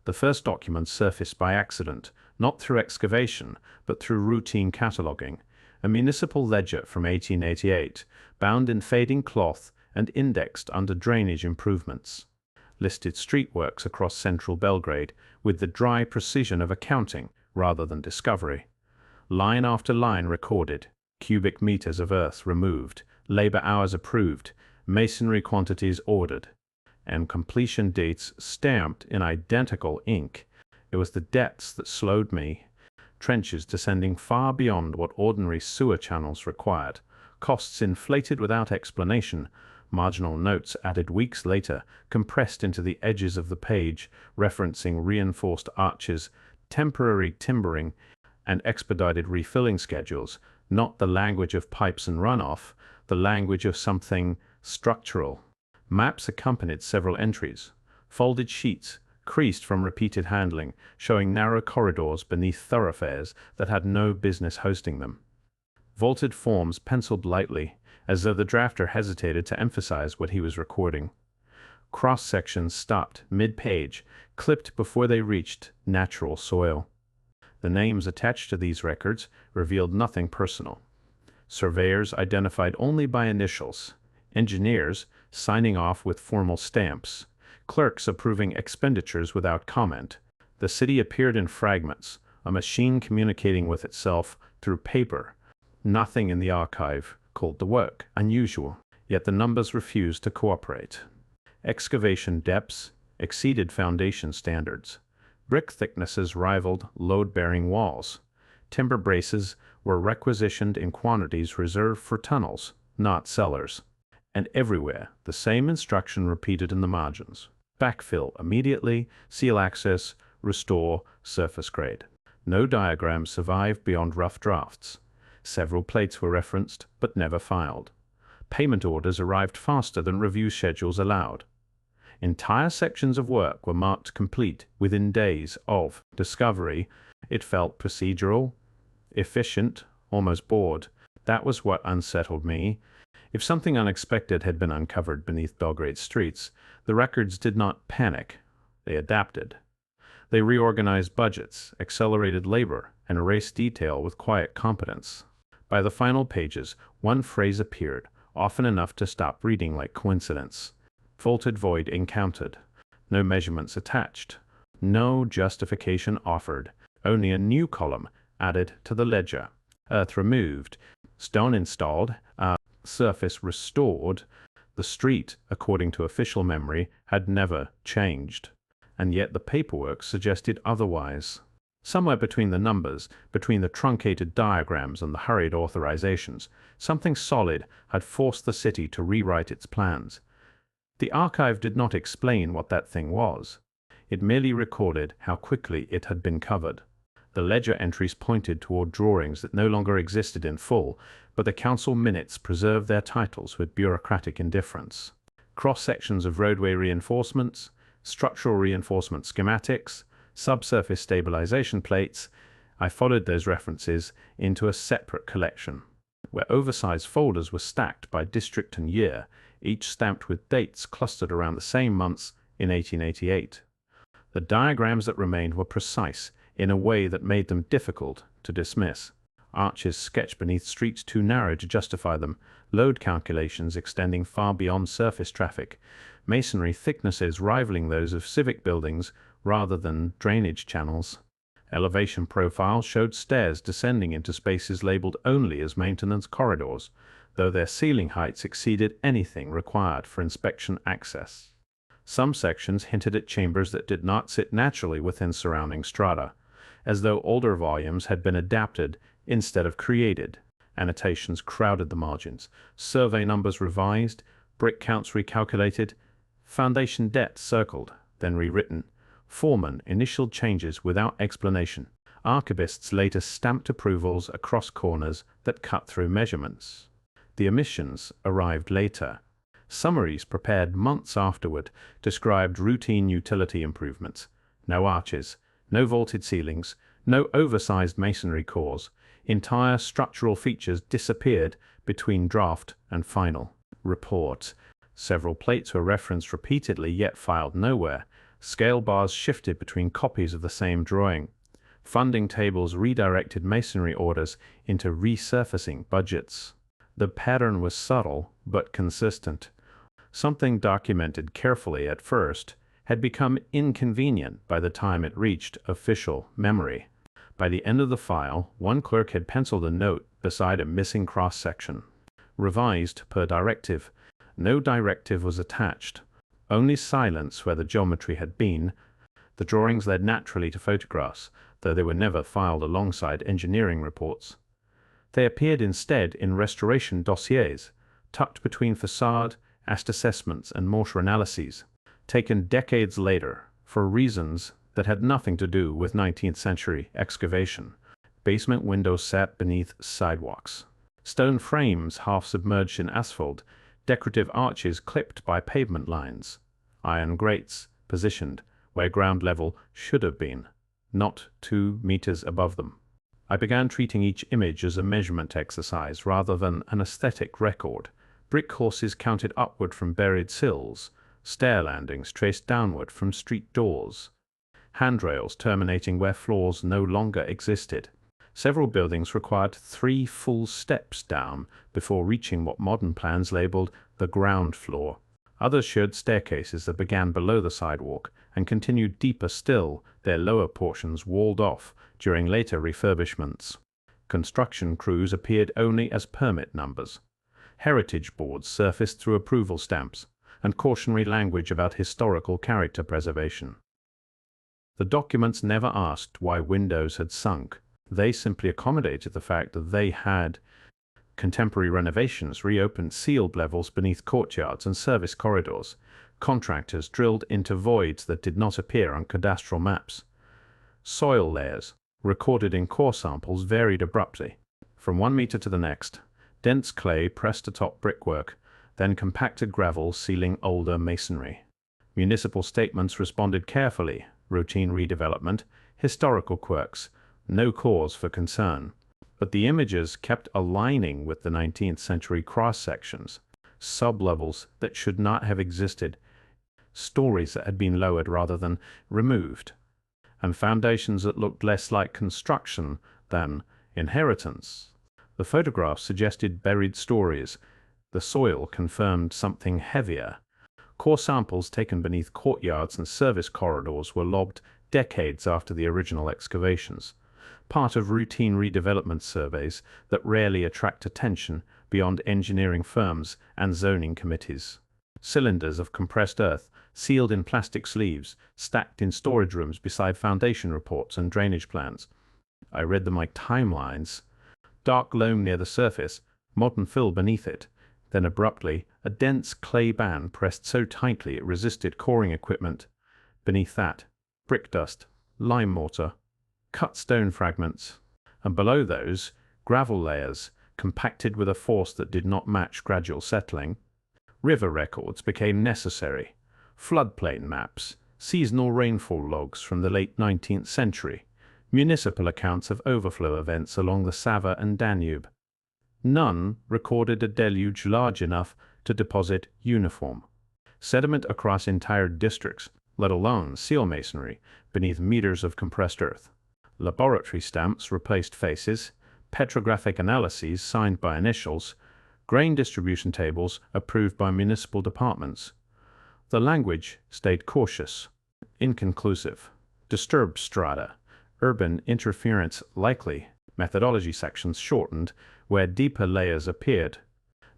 The first documents surfaced by accident, not through excavation, but through routine cataloguing. A municipal ledger from 1888, bound in fading cloth and indexed under drainage improvements, listed street works across central Belgrade with the dry precision of accounting rather than discovery. Line after line recorded, cubic meters of earth removed, labor hours approved, masonry quantities ordered, and completion dates stamped in identical ink. It was the depths that slowed me. Trenches descending far beyond what ordinary sewer channels required, costs inflated without explanation, marginal notes added weeks later, compressed into the edges of the page, referencing reinforced arches, temporary timbering, and expedited refilling schedules, not the language of pipes and runoff, the language of something structural. Maps accompanied several entries, folded sheets, creased from repeated handling, showing narrow corridors beneath thoroughfares that had no business hosting them. Vaulted forms penciled lightly, as though the drafter hesitated to emphasize what he was recording. Cross-sections stopped mid-page, clipped before they reached natural soil. The names attached to these records revealed nothing personal. Surveyors identified only by initials, engineers signing off with formal stamps, clerks approving expenditures without comment. The city appeared in fragments, a machine communicating with itself through paper. Nothing in the archive called the work unusual, yet the numbers refused to cooperate. Excavation depths exceeded foundation standards. Brick thicknesses rivaled load-bearing walls. Timber braces were requisitioned in quantities reserved for tunnels, not cellars. And everywhere, the same instruction repeated in the margins. Backfill immediately, seal access, restore, surface grade. No diagrams survived beyond rough drafts. Several plates were referenced, but never filed. Payment orders arrived faster than review schedules allowed. Entire sections of work were marked complete within days of discovery. It felt procedural, efficient, almost bored. That was what unsettled me. If something unexpected had been uncovered beneath Belgrade's streets, the records did not panic. They adapted. They reorganized budgets, accelerated labor, and erased detail with quiet competence. By the final pages, one phrase appeared, often enough to stop reading like coincidence. Vaulted void encountered. No measurements attached. No justification offered. Only a new column added to the ledger. Earth removed. Stone installed. Surface restored. The street, according to official memory, had never changed. And yet the paperwork suggested otherwise. Somewhere between the numbers, between the truncated diagrams and the hurried authorizations, something solid had forced the city to rewrite its plans. The archive did not explain what that thing was. It merely recorded how quickly it had been covered. The ledger entries pointed toward drawings that no longer existed in full, but the council minutes preserved their titles with bureaucratic indifference. Cross-sections of roadway reinforcements, structural reinforcement schematics, subsurface stabilization plates. I followed those references into a separate collection, where oversized folders were stacked by district and year, each stamped with dates clustered around the same months in 1888. The diagrams that remained were precise in a way that made them difficult to dismiss. Arches sketched beneath streets too narrow to justify them, load calculations extending far beyond surface traffic, masonry thicknesses rivaling those of civic buildings rather than drainage channels. Elevation profiles showed stairs descending into spaces labeled only as maintenance corridors, though their ceiling heights exceeded anything required for inspection access. Some sections hinted at chambers that did not sit naturally within surrounding strata, as though older volumes had been adapted instead of created. Annotations crowded the margins, survey numbers revised, brick counts recalculated, foundation depth circled, then rewritten. Foreman initialed changes without explanation. Archivists later stamped approvals across corners that cut through measurements. The omissions arrived later. Summaries prepared months afterward described routine utility improvements. No arches, no vaulted ceilings, no oversized masonry cores. Entire structural features disappeared between draft and final report. Several plates were referenced repeatedly yet filed nowhere. Scale bars shifted between copies of the same drawing. Funding tables redirected masonry orders into resurfacing budgets. The pattern was subtle but consistent. Something documented carefully at first had become inconvenient by the time it reached official memory. By the end of the file, one clerk had penciled a note beside a missing cross-section. Revised per directive. No directive was attached. Only silence where the geometry had been. The drawings led naturally to photographs, though they were never filed alongside engineering reports. They appeared instead in restoration dossiers, tucked between facade, assessments, and mortar analyses, taken decades later for reasons that had nothing to do with 19th century excavation. Basement windows sat beneath sidewalks. Stone frames half submerged in asphalt, decorative arches clipped by pavement lines. Iron grates positioned where ground level should have been, not 2 meters above them. I began treating each image as a measurement exercise rather than an aesthetic record. Brick courses counted upward from buried sills, stair landings traced downward from street doors, handrails terminating where floors no longer existed. Several buildings required 3 full steps down before reaching what modern plans labeled the ground floor. Others showed staircases that began below the sidewalk and continued deeper still, their lower portions walled off during later refurbishments. Construction crews appeared only as permit numbers. Heritage boards surfaced through approval stamps, and cautionary language about historical character preservation. The documents never asked why windows had sunk. They simply accommodated the fact that they had. Contemporary renovations reopened sealed levels beneath courtyards and service corridors. Contractors drilled into voids that did not appear on cadastral maps. Soil layers, recorded in core samples, varied abruptly, from 1 meter to the next. Dense clay pressed atop brickwork, then compacted gravel sealing older masonry. Municipal statements responded carefully: routine redevelopment, historical quirks, no cause for concern. But the images kept aligning with the 19th century cross-sections, sublevels that should not have existed, stories that had been lowered rather than removed, and foundations that looked less like construction than inheritance. The photographs suggested buried stories. The soil confirmed something heavier. Core samples taken beneath courtyards and service corridors were lobbed decades after the original excavations, part of routine redevelopment surveys that rarely attract attention beyond engineering firms and zoning committees. Cylinders of compressed earth, sealed in plastic sleeves, stacked in storage rooms beside foundation reports and drainage plans. I read them like timelines. Dark loam near the surface, modern fill beneath it. Then abruptly, a dense clay band pressed so tightly it resisted coring equipment. Beneath that, brick dust, lime mortar, cut stone fragments, and below those, gravel layers, compacted with a force that did not match gradual settling. River records became necessary. Floodplain maps, seasonal rainfall logs from the late 19th century, municipal accounts of overflow events along the Sava and Danube. None recorded a deluge large enough to deposit uniform sediment across entire districts, let alone seal masonry beneath meters of compressed earth. Laboratory stamps replaced faces, petrographic analyses signed by initials, grain distribution tables approved by municipal departments. The language stayed cautious, inconclusive. Disturbed strata, urban interference likely, methodology sections shortened where deeper layers appeared.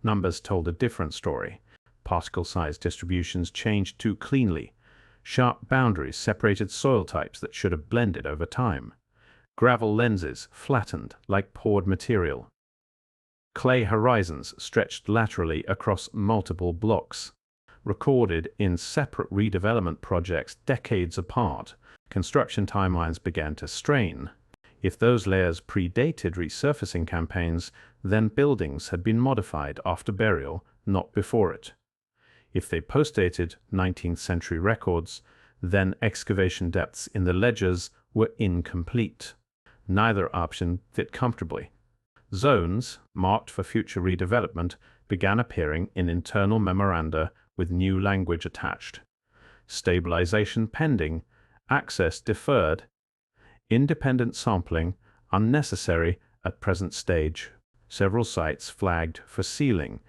Numbers told a different story. Particle size distributions changed too cleanly. Sharp boundaries separated soil types that should have blended over time. Gravel lenses flattened like poured material. Clay horizons stretched laterally across multiple blocks. Recorded in separate redevelopment projects decades apart, construction timelines began to strain. If those layers predated resurfacing campaigns, then buildings had been modified after burial, not before it. If they postdated 19th century records, then excavation depths in the ledgers were incomplete. Neither option fit comfortably. Zones, marked for future redevelopment, began appearing in internal memoranda with new language attached. stabilization pending, access deferred, independent sampling unnecessary at present stage. Several sites flagged for sealing,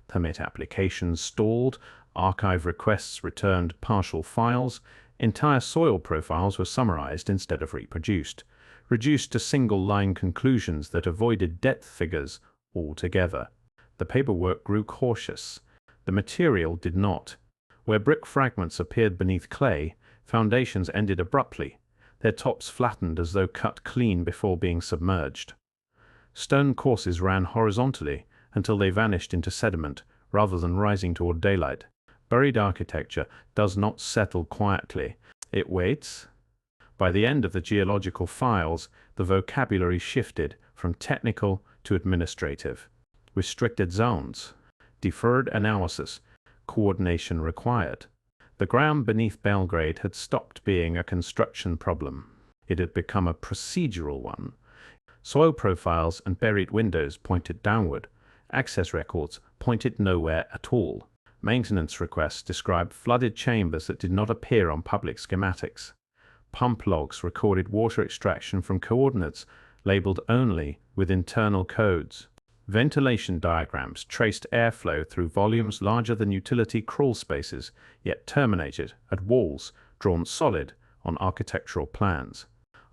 permit applications stalled, archive requests returned partial files, entire soil profiles were summarized instead of reproduced, reduced to single-line conclusions that avoided depth figures altogether. The paperwork grew cautious. The material did not. Where brick fragments appeared beneath clay, foundations ended abruptly, their tops flattened as though cut clean before being submerged. Stone courses ran horizontally until they vanished into sediment rather than rising toward daylight. Buried architecture does not settle quietly. It waits. By the end of the geological files, the vocabulary shifted from technical to administrative. Restricted zones, deferred analysis, coordination required. The ground beneath Belgrade had stopped being a construction problem. It had become a procedural one. Soil profiles and buried windows pointed downward. Access records pointed nowhere at all. Maintenance requests described flooded chambers that did not appear on public schematics. Pump logs recorded water extraction from coordinates labeled only with internal codes. Ventilation diagrams traced airflow through volumes larger than utility crawl spaces, yet terminated at walls drawn solid on architectural plans.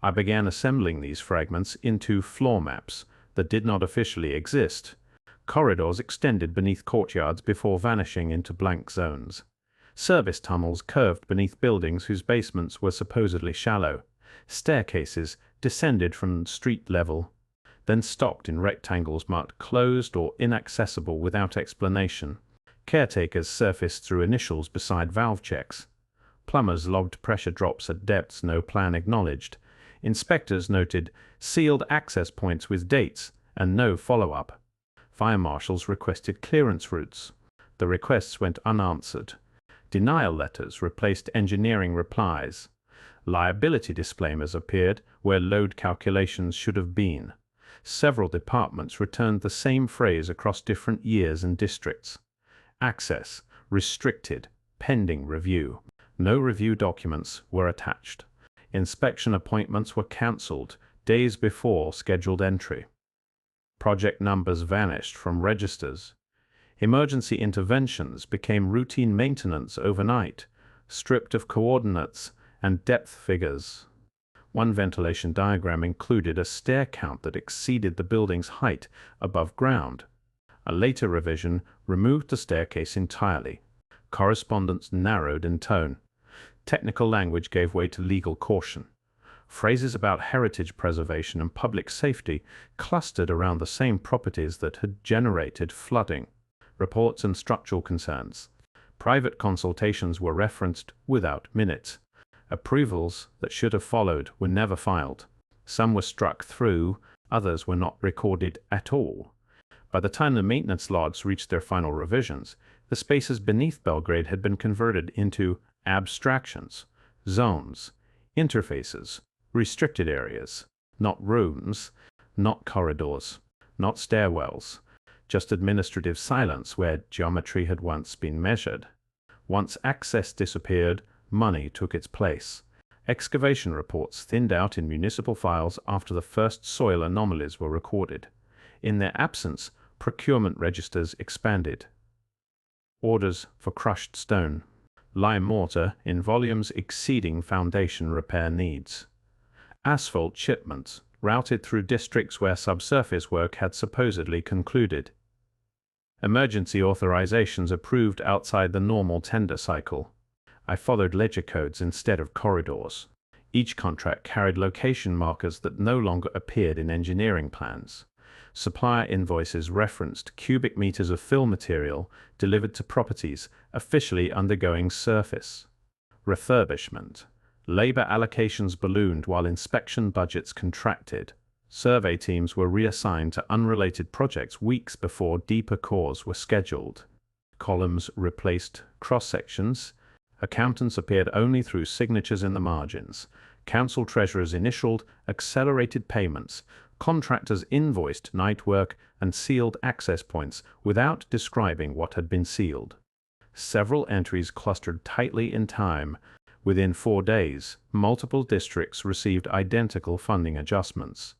I began assembling these fragments into floor maps that did not officially exist. Corridors extended beneath courtyards before vanishing into blank zones. Service tunnels curved beneath buildings whose basements were supposedly shallow. Staircases descended from street level, then stopped in rectangles marked closed or inaccessible without explanation. Caretakers surfaced through initials beside valve checks. Plumbers logged pressure drops at depths no plan acknowledged. Inspectors noted sealed access points with dates and no follow-up. Fire marshals requested clearance routes. The requests went unanswered. Denial letters replaced engineering replies. Liability disclaimers appeared where load calculations should have been. Several departments returned the same phrase across different years and districts. Access restricted, pending review. No review documents were attached. Inspection appointments were cancelled days before scheduled entry. Project numbers vanished from registers. Emergency interventions became routine maintenance overnight, stripped of coordinates and depth figures. One ventilation diagram included a stair count that exceeded the building's height above ground. A later revision removed the staircase entirely. Correspondence narrowed in tone. Technical language gave way to legal caution. Phrases about heritage preservation and public safety clustered around the same properties that had generated flooding. Reports and structural concerns. Private consultations were referenced without minutes. Approvals that should have followed were never filed. Some were struck through, others were not recorded at all. By the time the maintenance logs reached their final revisions, the spaces beneath Belgrade had been converted into abstractions, zones, interfaces, restricted areas, not rooms, not corridors, not stairwells, just administrative silence where geometry had once been measured. Once access disappeared, money took its place. Excavation reports thinned out in municipal files after the first soil anomalies were recorded. In their absence, procurement registers expanded. Orders for crushed stone, lime mortar in volumes exceeding foundation repair needs. Asphalt shipments routed through districts where subsurface work had supposedly concluded. Emergency authorizations approved outside the normal tender cycle. I followed ledger codes instead of corridors. Each contract carried location markers that no longer appeared in engineering plans. Supplier invoices referenced cubic meters of fill material delivered to properties officially undergoing surface refurbishment. Labor allocations ballooned while inspection budgets contracted. Survey teams were reassigned to unrelated projects weeks before deeper cores were scheduled. Columns replaced cross-sections. Accountants appeared only through signatures in the margins. Council treasurers initialed accelerated payments. Contractors invoiced night work and sealed access points without describing what had been sealed. Several entries clustered tightly in time. Within 4 days, multiple districts received identical funding adjustments.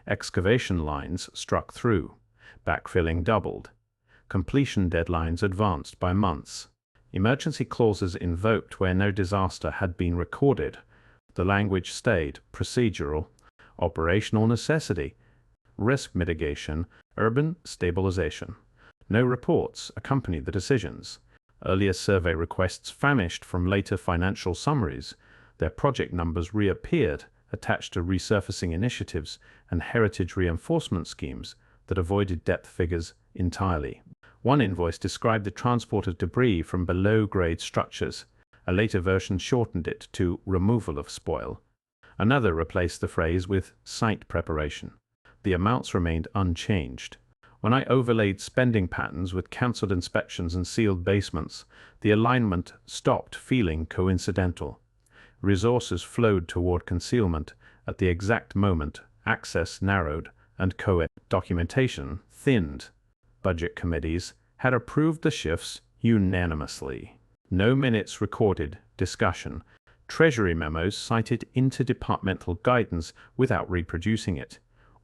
Excavation lines struck through. Backfilling doubled. Completion deadlines advanced by months. Emergency clauses invoked where no disaster had been recorded. The language stayed procedural, operational necessity, risk mitigation, urban stabilization. No reports accompanied the decisions. Earlier survey requests vanished from later financial summaries. Their project numbers reappeared, attached to resurfacing initiatives and heritage reinforcement schemes that avoided depth figures entirely. One invoice described the transport of debris from below-grade structures. A later version shortened it to removal of spoil. Another replaced the phrase with site preparation. The amounts remained unchanged. When I overlaid spending patterns with cancelled inspections and sealed basements, the alignment stopped feeling coincidental. Resources flowed toward concealment at the exact moment access narrowed and documentation thinned. Budget committees had approved the shifts unanimously. No minutes recorded discussion. Treasury memos cited interdepartmental guidance without reproducing it.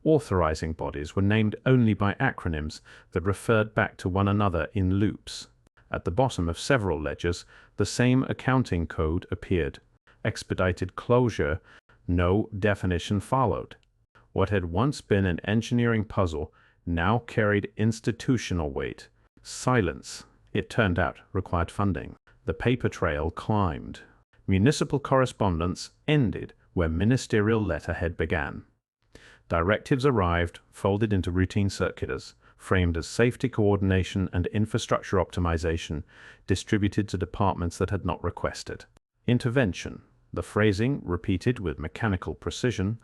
Authorizing bodies were named only by acronyms that referred back to one another in loops. At the bottom of several ledgers, the same accounting code appeared. Expedited closure, no definition followed. What had once been an engineering puzzle now carried institutional weight. Silence, it turned out, required funding. The paper trail climbed. Municipal correspondence ended where ministerial letterhead began. Directives arrived, folded into routine circulars, framed as safety coordination and infrastructure optimization, distributed to departments that had not requested. Intervention, the phrasing repeated with mechanical precision,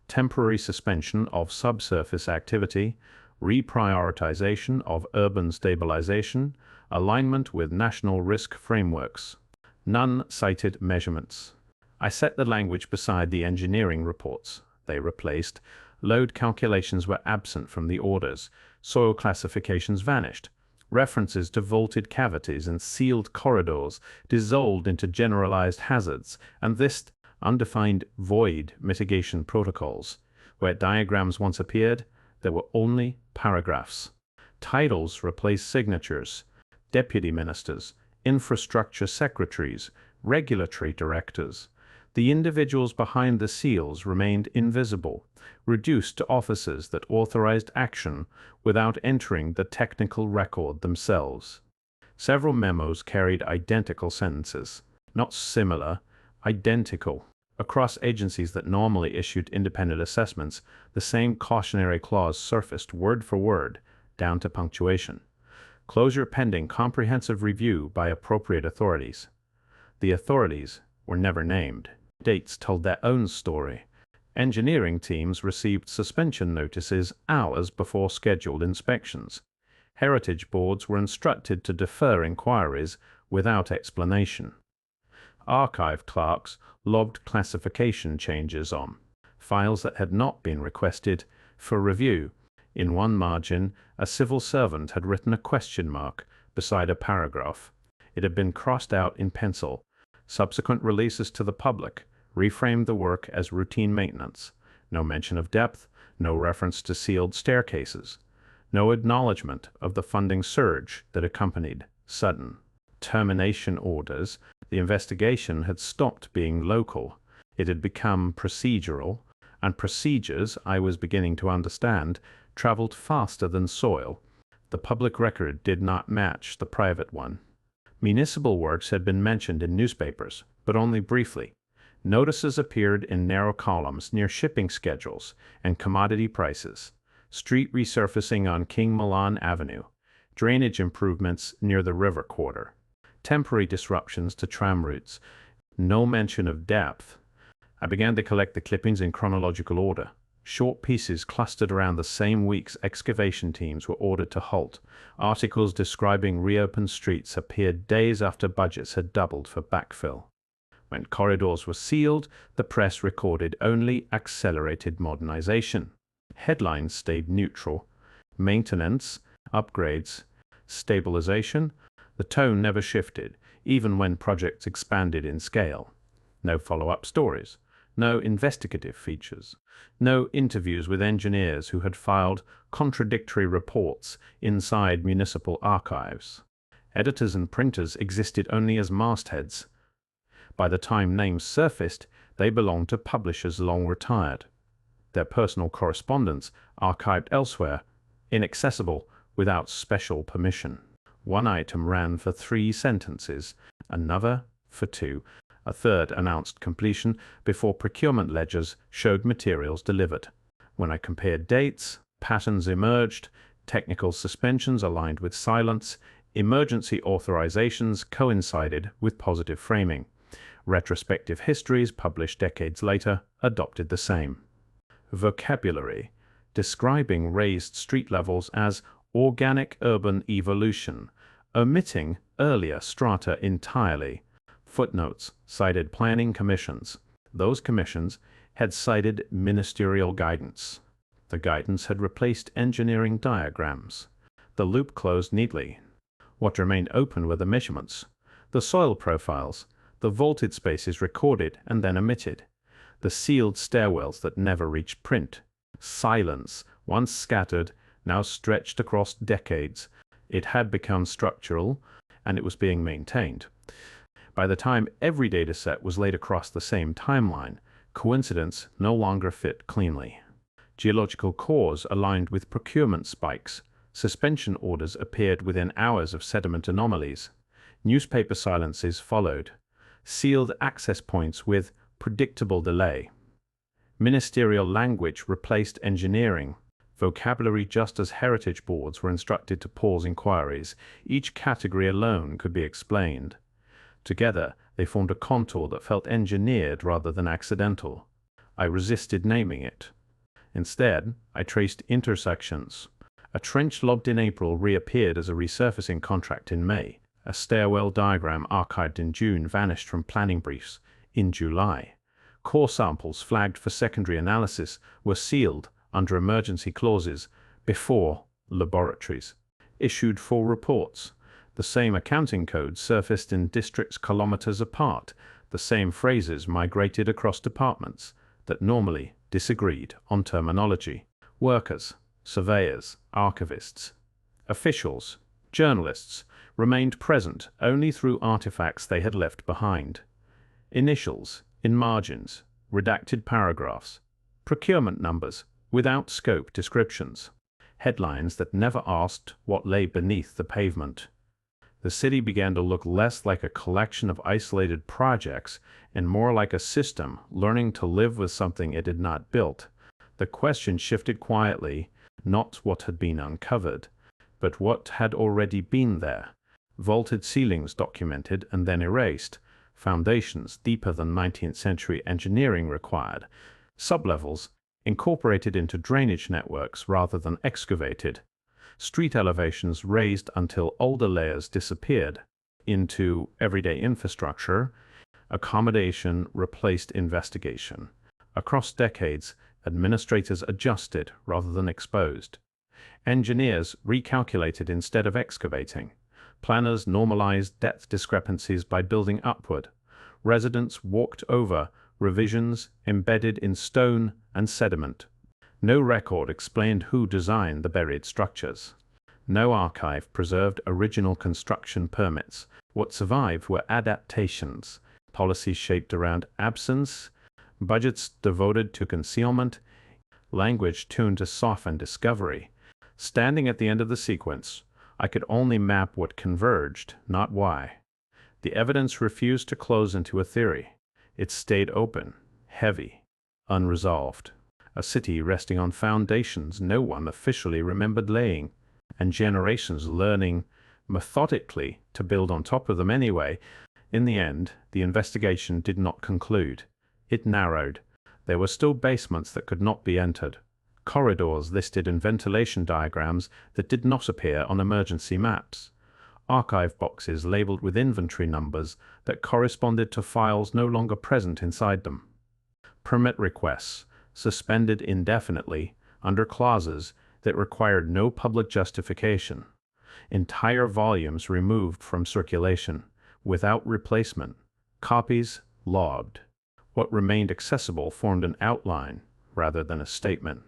temporary suspension of subsurface activity, reprioritization of urban stabilization, alignment with national risk frameworks. None cited measurements. I set the language beside the engineering reports. They replaced. Load calculations were absent from the orders. Soil classifications vanished. References to vaulted cavities and sealed corridors dissolved into generalized hazards, and this undefined void mitigation protocols. Where diagrams once appeared, there were only paragraphs. Titles replaced signatures. Deputy ministers, infrastructure secretaries, regulatory directors. The individuals behind the seals remained invisible, reduced to officers that authorized action without entering the technical record themselves. Several memos carried identical sentences, not similar, identical. Across agencies that normally issued independent assessments, the same cautionary clause surfaced word for word, down to punctuation. Closure pending comprehensive review by appropriate authorities. The authorities were never named. Dates told their own story. Engineering teams received suspension notices hours before scheduled inspections. Heritage boards were instructed to defer inquiries without explanation. Archive clerks logged classification changes on files that had not been requested for review. In one margin, a civil servant had written a question mark beside a paragraph. It had been crossed out in pencil. Subsequent releases to the public reframed the work as routine maintenance. No mention of depth, no reference to sealed staircases, no acknowledgement of the funding surge that accompanied sudden termination orders. The investigation had stopped being local. It had become procedural, and procedures, I was beginning to understand, traveled faster than soil. The public record did not match the private one. Municipal works had been mentioned in newspapers, but only briefly. Notices appeared in narrow columns near shipping schedules and commodity prices. Street resurfacing on King Milan Avenue. Drainage improvements near the river quarter. Temporary disruptions to tram routes. No mention of depth. I began to collect the clippings in chronological order. Short pieces clustered around the same weeks excavation teams were ordered to halt. Articles describing reopened streets appeared days after budgets had doubled for backfill. When corridors were sealed, the press recorded only accelerated modernization. Headlines stayed neutral. Maintenance, upgrades, stabilization, The tone never shifted, even when projects expanded in scale. No follow-up stories, no investigative features, no interviews with engineers who had filed contradictory reports inside municipal archives. Editors and printers existed only as mastheads. By the time names surfaced, they belonged to publishers long retired. Their personal correspondence archived elsewhere, inaccessible without special permission. One item ran for 3 sentences, another for 2, a third announced completion before procurement ledgers showed materials delivered. When I compared dates, patterns emerged, technical suspensions aligned with silence, emergency authorizations coincided with positive framing. Retrospective histories published decades later adopted the same. Vocabulary, describing raised street levels as organic urban evolution, omitting earlier strata entirely. Footnotes cited planning commissions. Those commissions had cited ministerial guidance. The guidance had replaced engineering diagrams. The loop closed neatly. What remained open were the measurements, the soil profiles, the vaulted spaces recorded and then omitted, the sealed stairwells that never reached print. Silence, once scattered, now stretched across decades. It had become structural, and it was being maintained. By the time every dataset was laid across the same timeline, coincidence no longer fit cleanly. Geological cores aligned with procurement spikes. Suspension orders appeared within hours of sediment anomalies. Newspaper silences followed. Sealed access points with predictable delay. Ministerial language replaced engineering. Vocabulary just as heritage boards were instructed to pause inquiries. Each category alone could be explained. Together, they formed a contour that felt engineered rather than accidental. I resisted naming it. Instead, I traced intersections. A trench logged in April reappeared as a resurfacing contract in May. A stairwell diagram archived in June vanished from planning briefs in July. Core samples flagged for secondary analysis were sealed under emergency clauses before laboratories issued full reports. The same accounting codes surfaced in districts kilometers apart. The same phrases migrated across departments that normally disagreed on terminology. Workers, surveyors, archivists, officials, journalists remained present only through artifacts they had left behind. Initials in margins, redacted paragraphs, procurement numbers without scope descriptions, headlines that never asked what lay beneath the pavement. The city began to look less like a collection of isolated projects and more like a system learning to live with something it had not built. The question shifted quietly, not what had been uncovered, but what had already been there. Vaulted ceilings documented and then erased, foundations deeper than 19th century engineering required, sublevels incorporated into drainage networks rather than excavated, street elevations raised until older layers disappeared into everyday infrastructure. Accommodation replaced investigation. Across decades, administrators adjusted rather than exposed. Engineers recalculated instead of excavating. Planners normalized depth discrepancies by building upward. Residents walked over revisions embedded in stone and sediment. No record explained who designed the buried structures. No archive preserved original construction permits. What survived were adaptations, policies shaped around absence, budgets devoted to concealment, language tuned to soften discovery. Standing at the end of the sequence, I could only map what converged, not why. The evidence refused to close into a theory. It stayed open, heavy, unresolved. A city resting on foundations no one officially remembered laying, and generations learning methodically to build on top of them anyway. In the end, the investigation did not conclude. It narrowed. There were still basements that could not be entered, corridors listed in ventilation diagrams that did not appear on emergency maps, archive boxes labeled with inventory numbers that corresponded to files no longer present inside them, permit requests suspended indefinitely under clauses that required no public justification. entire volumes removed from circulation, without replacement, copies logged. What remained accessible formed an outline rather than a statement.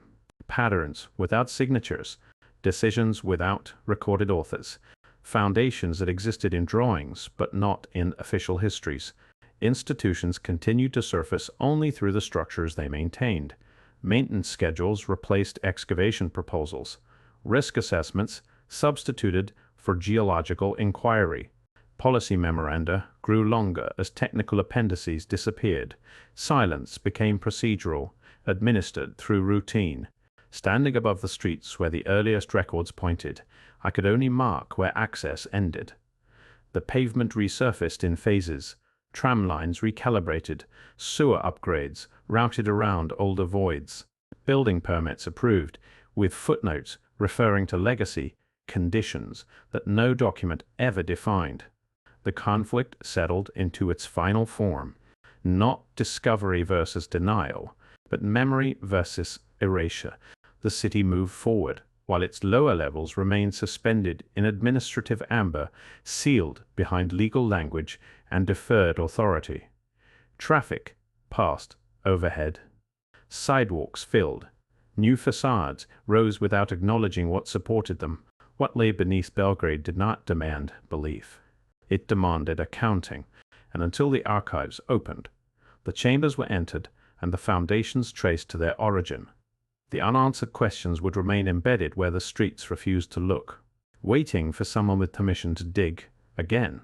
Patterns without signatures, decisions without recorded authors, foundations that existed in drawings but not in official histories. Institutions continued to surface only through the structures they maintained. Maintenance schedules replaced excavation proposals. Risk assessments substituted for geological inquiry. Policy memoranda grew longer as technical appendices disappeared. Silence became procedural, administered through routine. Standing above the streets where the earliest records pointed, I could only mark where access ended. The pavement resurfaced in phases, tram lines recalibrated, sewer upgrades routed around older voids, building permits approved, with footnotes referring to legacy conditions that no document ever defined. The conflict settled into its final form, not discovery versus denial, but memory versus erasure. The city moved forward, while its lower levels remained suspended in administrative amber, sealed behind legal language and deferred authority. Traffic passed overhead. Sidewalks filled. New facades rose without acknowledging what supported them. What lay beneath Belgrade did not demand belief. It demanded accounting, and until the archives opened, the chambers were entered and the foundations traced to their origin. The unanswered questions would remain embedded where the streets refused to look, waiting for someone with permission to dig again.